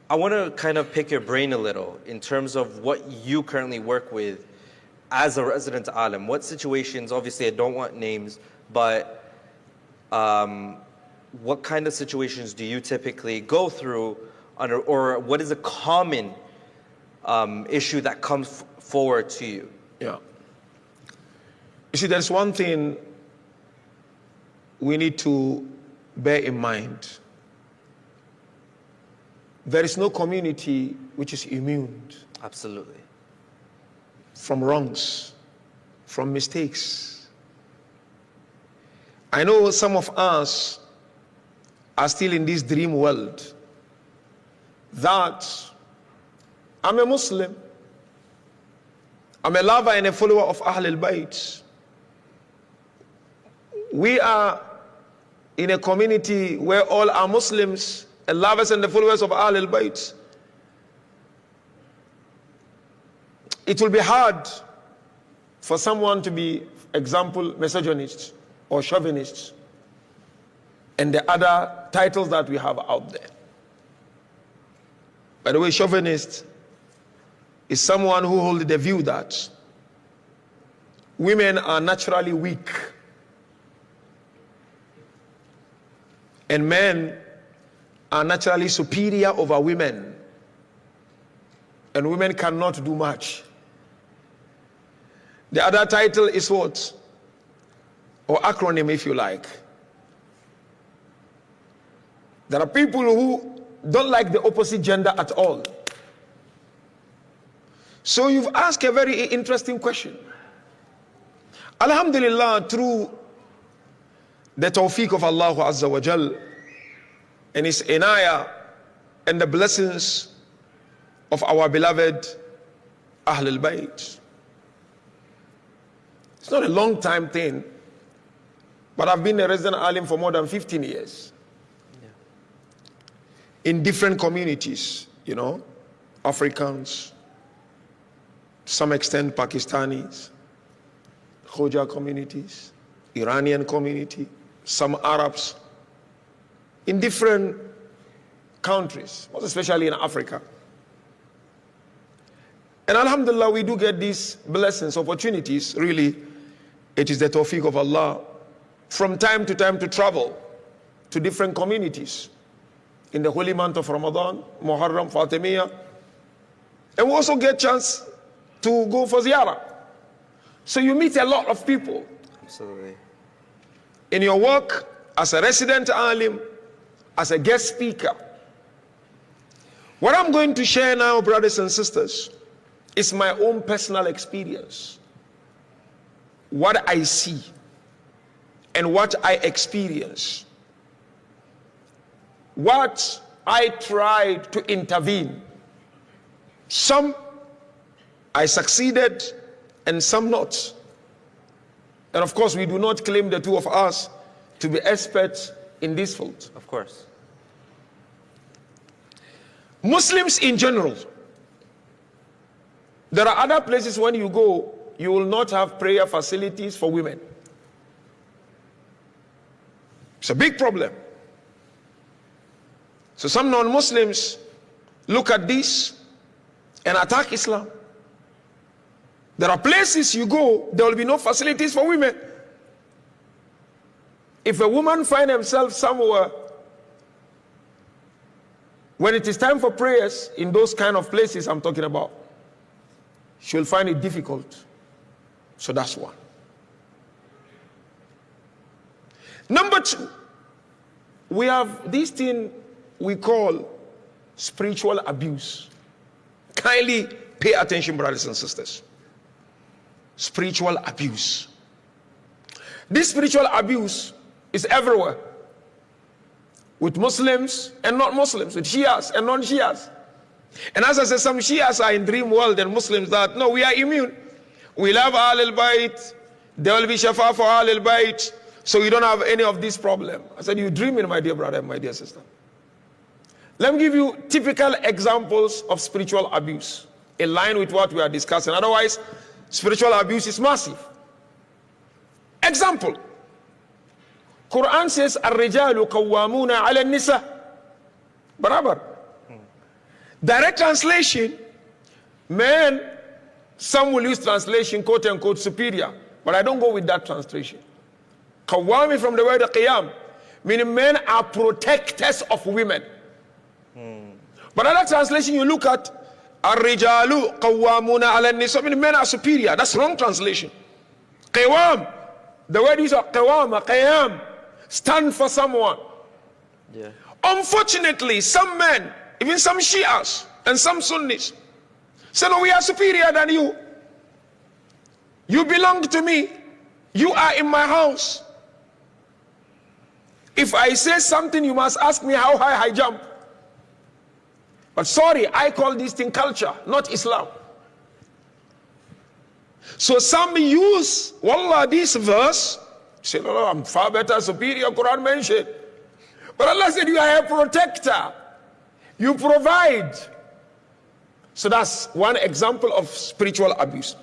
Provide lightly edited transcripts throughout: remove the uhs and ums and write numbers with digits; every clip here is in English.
I want to kind of pick your brain a little in terms of what you currently work with as a resident alim. What situations, obviously I don't want names, but what kind of situations do you typically go through under, or what is a common issue that comes forward to you? Yeah. You see, there's one thing we need to bear in mind. There is no community which is immune. Absolutely. From wrongs, from mistakes. I know some of us are still in this dream world that I'm a Muslim, I'm a lover and a follower of Ahlul Bayt. We are in a community where all are Muslims and lovers and the followers of Ahlul Bayt. It will be hard for someone to be, example, misogynist or chauvinist and the other titles that we have out there. By the way, chauvinist is someone who holds the view that women are naturally weak and men are naturally superior over women, and women cannot do much. The other title is what? Or acronym, if you like. There are people who don't like the opposite gender at all. So you've asked a very interesting question. Alhamdulillah, through the tawfiq of Allah Azza wa Jal and His inayah and the blessings of our beloved Ahlul Bayt. It's not a long time thing, but I've been a resident alim for more than 15 years. Yeah. In different communities, you know, Africans, to some extent Pakistanis, Khoja communities, Iranian community, some Arabs, in different countries, most especially in Africa. And alhamdulillah, we do get these blessings, opportunities. Really, it is the tawfiq of Allah from time to travel to different communities in the holy month of Ramadan, Muharram, Fatimiyya. And we also get chance to go for ziyarah. So you meet a lot of people. Absolutely. In your work as a resident alim, as a guest speaker. What I'm going to share now, brothers and sisters, is my own personal experience. What I see and what I experience. What I tried to intervene. Some I succeeded and some not. And of course, we do not claim, the two of us, to be experts in this field. Of course. Muslims in general, there are other places when you go, you will not have prayer facilities for women. It's a big problem. So some non-Muslims look at this and attack Islam. There are places you go, there will be no facilities for women. If a woman finds herself somewhere, when it is time for prayers in those kind of places I'm talking about, she will find it difficult. So that's one. Number two, we have this thing we call spiritual abuse. Kindly pay attention, brothers and sisters. Spiritual abuse. This spiritual abuse is everywhere. With Muslims and not Muslims, with Shias and non-Shias. And as I said, some Shias are in dream world and Muslims that, no, we are immune. We love Ahlul Bayt. There will be shafa for Ahlul Bayt. So you don't have any of this problem. I said, you're dreaming, my dear brother, my dear sister. Let me give you typical examples of spiritual abuse in line with what we are discussing. Otherwise, spiritual abuse is massive. Example. Quran says, "Ar-rijalu qawwamuna 'ala an-nisa." Barabar. Direct translation, men, some will use translation, quote unquote, superior, but I don't go with that translation. Qawwami from the word qiyam, meaning men are protectors of women. But other translation, you look at Ar-rijalu qawwamuna ala nisa, meaning men are superior. That's wrong translation. Qawwam, the word is qawwama, qiyam, stand for someone. Yeah. Unfortunately, some men, even some Shias and some Sunnis, say, no, we are superior than you. You belong to me. You are in my house. If I say something, you must ask me how high I jump. But sorry, I call this thing culture, not Islam. So some use, wallah, this verse, say, no, I'm far better, superior, Quran mentioned. But Allah said, you are a protector. You provide. So that's one example of spiritual abuse.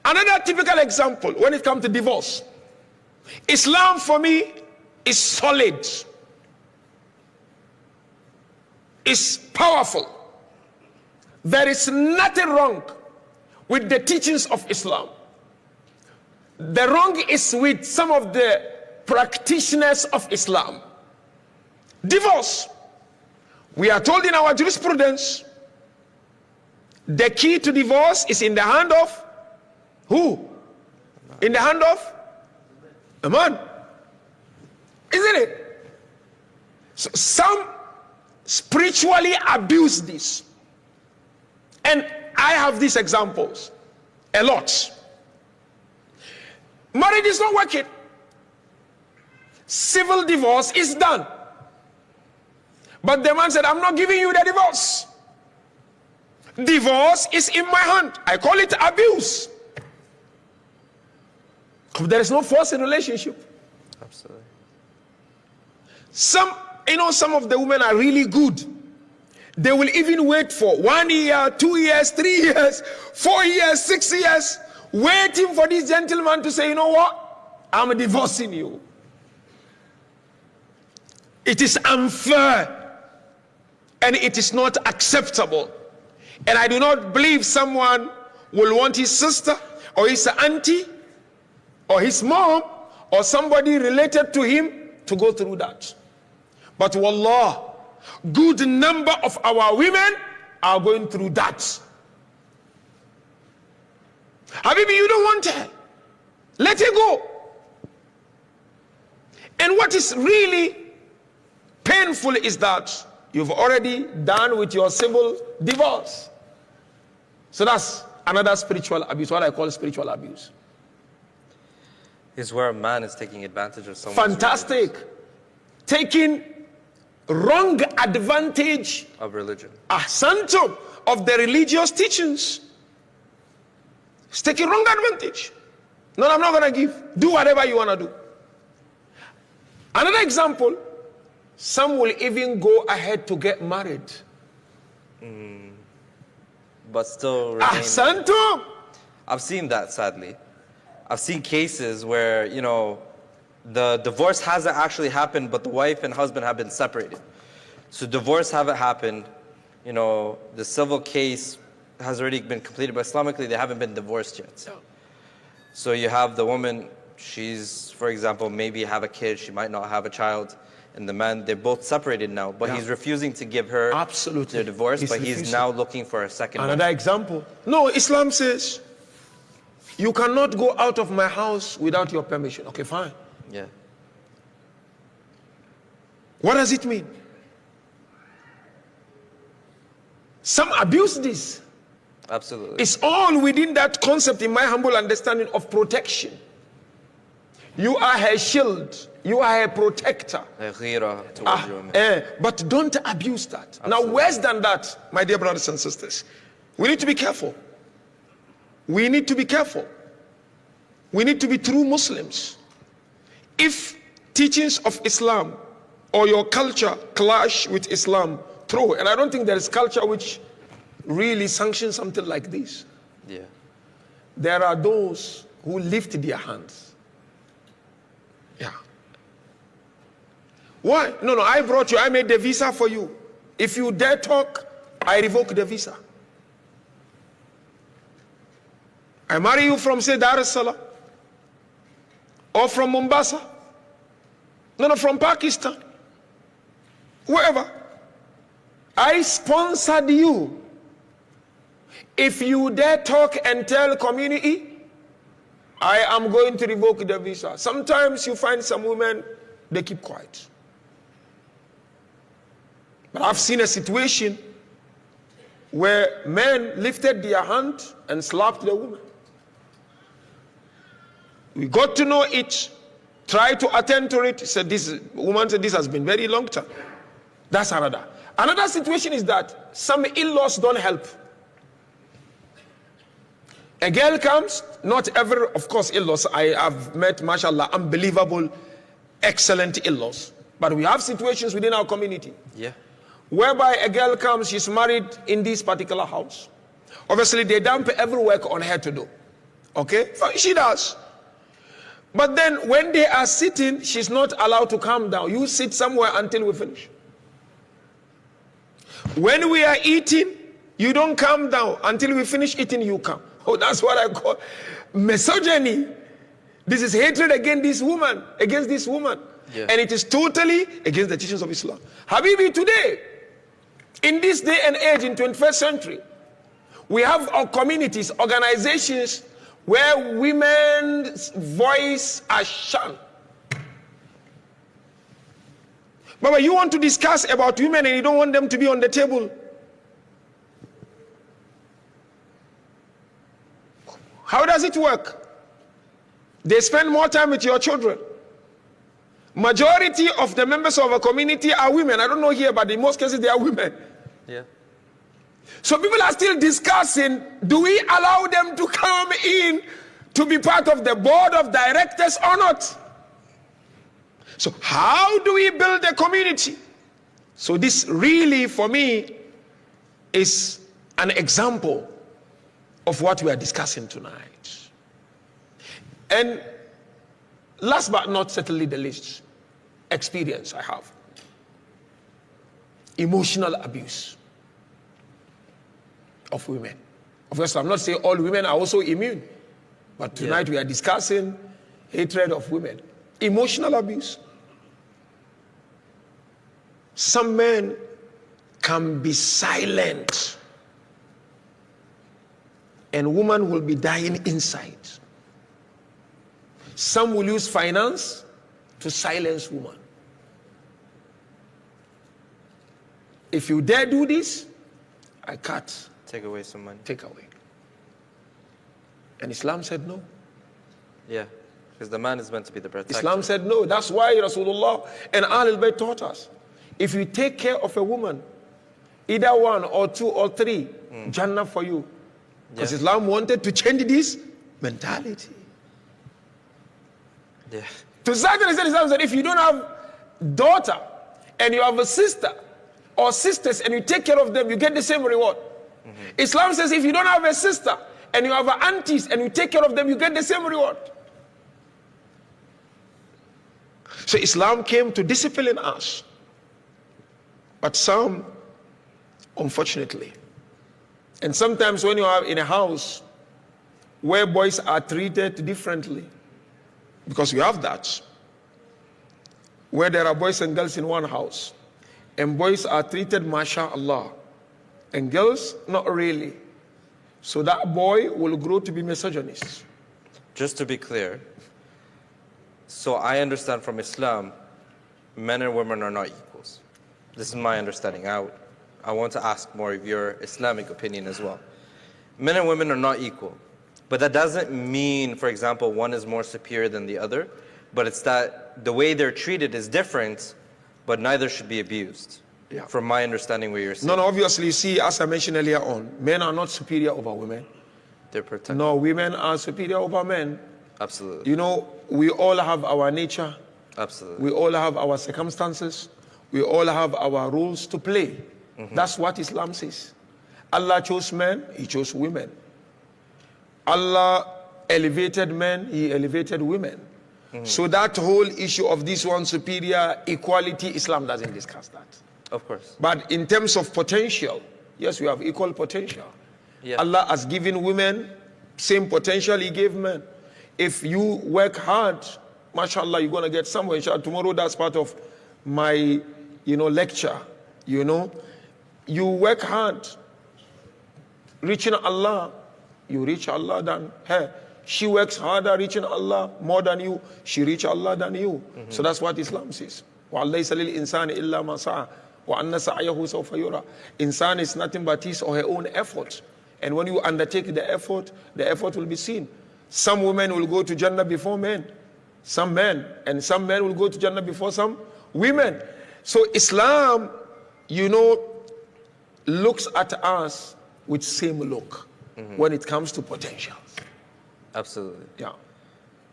Another typical example when it comes to divorce. Islam for me is solid. It's powerful. There is nothing wrong with the teachings of Islam. The wrong is with some of the practitioners of Islam. Divorce. We are told in our jurisprudence, the key to divorce is in the hand of who? In the hand of a man. Isn't it? So some spiritually abuse this. And I have these examples a lot. Marriage is not working. Civil divorce is done. But the man said, I'm not giving you the divorce. Divorce is in my hand. I call it abuse. There is no force in relationship. Absolutely. Some of the women are really good. They will even wait for 1 year, 2 years, 3 years, 4 years, 6 years, waiting for this gentleman to say, you know what? I'm divorcing you. It is unfair. And it is not acceptable. And I do not believe someone will want his sister or his auntie or his mom or somebody related to him to go through that. But wallah, good number of our women are going through that. Habibi, you don't want her. Let her go. And what is really painful is that you've already done with your civil divorce. So that's another spiritual abuse, what I call spiritual abuse. Is where a man is taking advantage of someone. Fantastic. Taking wrong advantage of religion. Ahsantum, of the religious teachings. It's taking wrong advantage. No, I'm not going to give. Do whatever you want to do. Another example, some will even go ahead to get married. But still remain. Ahsantum. I've seen that, sadly. I've seen cases where, the divorce hasn't actually happened, but the wife and husband have been separated. So divorce haven't happened. The civil case has already been completed, but Islamically they haven't been divorced yet. So you have the woman, she's, for example, maybe have a kid, she might not have a child, and the man, they're both separated now, but he's refusing to give her the divorce, but he's now looking for a second wife. Another example. No, Islam says, you cannot go out of my house without your permission. Okay, fine. Yeah. What does it mean? Some abuse this. Absolutely. It's all within that concept, in my humble understanding, of protection. You are her shield. You are her protector. But don't abuse that. Absolutely. Now, worse than that, my dear brothers and sisters, we need to be careful. We need to be careful. We need to be true Muslims. If teachings of Islam or your culture clash with Islam, true, and I don't think there is culture which really sanctions something like this. Yeah. There are those who lift their hands. Yeah. Why? No, I brought you, I made the visa for you. If you dare talk I revoke the visa. I marry you from, say, Dar es Salaam, or from Mombasa, no, from Pakistan, wherever. I sponsored you. If you dare talk and tell community, I am going to revoke the visa. Sometimes you find some women, they keep quiet. But I've seen a situation where men lifted their hand and slapped the woman. We got to know it, tried to attend to it. Said this woman said this has been very long time. That's another. Another situation is that some in-laws don't help. A girl comes, not every, of course, in-laws. I have met, mashallah, unbelievable, excellent in-laws. But we have situations within our community. Yeah. Whereby a girl comes, she's married in this particular house. Obviously, they dump every work on her to do. Okay? She does. But then when they are sitting, she's not allowed to calm down. You sit somewhere until we finish. When we are eating, you don't calm down. Until we finish eating, you come. Oh, that's what I call misogyny. This is hatred against this woman, Yeah. And it is totally against the teachings of Islam. Habibi, today, in this day and age, in 21st century, we have our communities, organizations, where women's voice are shunned. Baba, you want to discuss about women and you don't want them to be on the table. How does it work? They spend more time with your children. Majority of the members of a community are women. I don't know here, but in most cases they are women. Yeah. So people are still discussing, do we allow them to come in to be part of the board of directors or not? So how do we build a community? So this really, for me, is an example of what we are discussing tonight. And last but not certainly the least, experience I have. Emotional abuse of women. Of course, I'm not saying all women are also immune, but tonight we are discussing hatred of women. Emotional abuse. Some men can be silent and woman will be dying inside. Some will use finance to silence woman. If you dare do this, I cut. Take away some money. Take away. And Islam said no. Yeah, because the man is meant to be the protector. Islam said no. That's why Rasulullah and Ahlul Bayt taught us. If you take care of a woman, either one or two or three, Jannah for you. Because Islam wanted to change this mentality. Yeah. To a certain extent, Islam said, if you don't have daughter and you have a sister or sisters and you take care of them, you get the same reward. Islam says if you don't have a sister and you have aunties and you take care of them, you get the same reward. So Islam came to discipline us. But some, unfortunately, and sometimes when you are in a house where boys are treated differently, because we have that, where there are boys and girls in one house, and boys are treated mashallah, and girls not really. So that boy will grow to be misogynist. Just to be clear, so I understand from Islam, men and women are not equals. This is my understanding. I want to ask more of your Islamic opinion as well. Men and women are not equal. But that doesn't mean, for example, one is more superior than the other. But it's that the way they're treated is different, but neither should be abused. Yeah. From my understanding what you're saying. No, obviously, see, as I mentioned earlier on, men are not superior over women. They're protected. No, women are superior over men. Absolutely. You know, we all have our nature. Absolutely. We all have our circumstances. We all have our rules to play. That's what Islam says. Allah chose men, He chose women. Allah elevated men, He elevated women. So that whole issue of this one superior equality, Islam doesn't discuss that. Of course. But in terms of potential, Yes, we have equal potential. Yeah. Allah has given women same potential He gave men. If you work hard, mashallah, you're going to get somewhere. Inshallah, tomorrow that's part of my, lecture. You work hard, reaching Allah, you reach Allah than her. She works harder, reaching Allah more than you. She reach Allah than you. So that's what Islam says. وَعَلَّيْسَ لِلْإِنسَانِ إِلَّا مَا سَعَى وَأَنَّ سَعْيَهُ سَوْفَ يُرَى. Insan is nothing but his or her own effort. And when you undertake the effort will be seen. Some women will go to Jannah before men. Some men. And some men will go to Jannah before some women. So Islam, looks at us with same look when it comes to potentials. Absolutely. Yeah.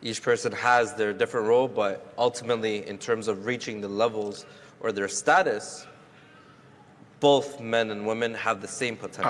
Each person has their different role, but ultimately, in terms of reaching the levels or their status, both men and women have the same potential.